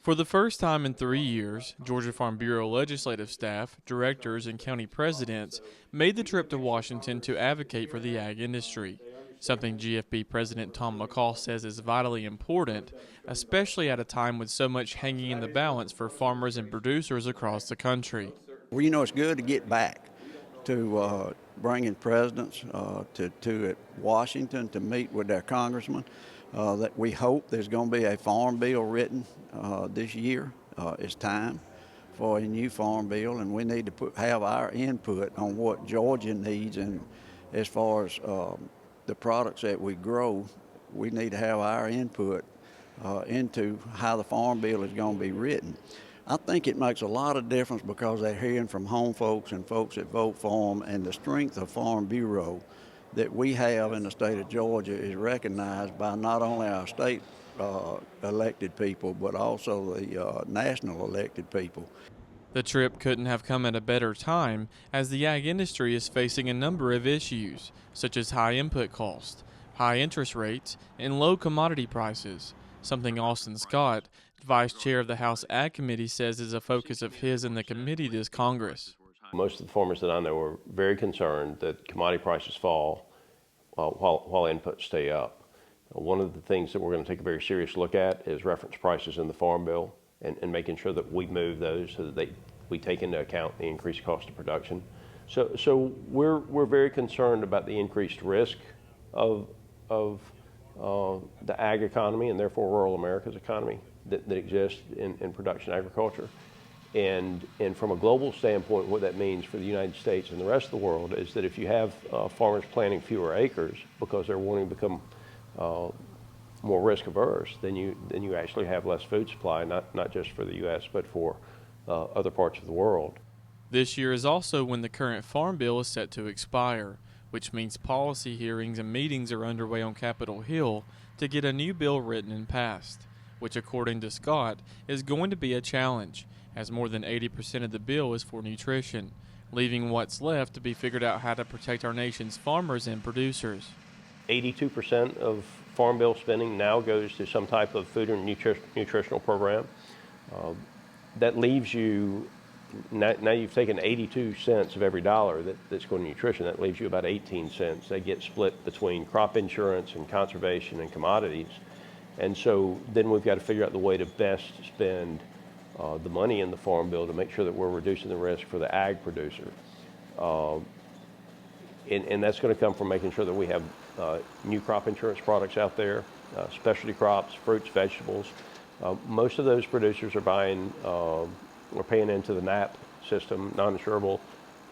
For the first time in 3 years, Georgia Farm Bureau legislative staff, directors, and county presidents made the trip to Washington to advocate for the ag industry, something GFB President Tom McCall says is vitally important, especially at a time with so much hanging in the balance for farmers and producers across the country. Well, it's good to get back to bringing presidents to Washington to meet with their congressmen. That we hope there's going to be a farm bill written this year. It's time for a new farm bill, and we need to have our input on what Georgia needs. And as far as the products that we grow, we need to have our input into how the farm bill is going to be written. I think it makes a lot of difference because they're hearing from home folks and folks that vote for them, and the strength of Farm Bureau that we have in the state of Georgia is recognized by not only our state elected people, but also the national elected people. The trip couldn't have come at a better time, as the ag industry is facing a number of issues, such as high input costs, high interest rates, and low commodity prices, something Austin Scott, vice chair of the House Ag Committee, says is a focus of his and the committee this Congress. Most of the farmers that I know are very concerned that commodity prices fall while inputs stay up. One of the things that we're going to take a very serious look at is reference prices in the Farm Bill and making sure that we move those so that we take into account the increased cost of production. So we're very concerned about the increased risk of the ag economy and therefore rural America's economy that exists in production agriculture. And from a global standpoint, what that means for the United States and the rest of the world is that if you have farmers planting fewer acres because they're wanting to become more risk averse, then you actually have less food supply, not just for the U.S., but for other parts of the world. This year is also when the current Farm Bill is set to expire, which means policy hearings and meetings are underway on Capitol Hill to get a new bill written and passed, which, according to Scott, is going to be a challenge, as more than 80% of the bill is for nutrition, leaving what's left to be figured out how to protect our nation's farmers and producers. 82% of Farm Bill spending now goes to some type of food and nutritional program. That leaves you, now you've taken 82 cents of every dollar that's going to nutrition, that leaves you about 18 cents. They get split between crop insurance and conservation and commodities. And so then we've got to figure out the way to best spend the money in the Farm Bill to make sure that we're reducing the risk for the ag producer. And that's going to come from making sure that we have new crop insurance products out there, specialty crops, fruits, vegetables. Most of those producers are buying, we're paying into the NAP system, non-insurable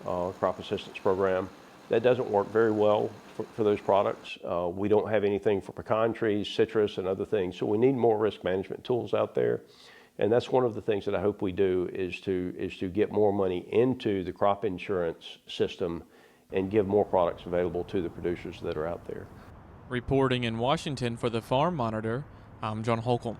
crop assistance program. That doesn't work very well for those products. We don't have anything for pecan trees, citrus, and other things. So we need more risk management tools out there. And that's one of the things that I hope we do is to get more money into the crop insurance system and give more products available to the producers that are out there. Reporting in Washington for the Farm Monitor, I'm John Holcomb.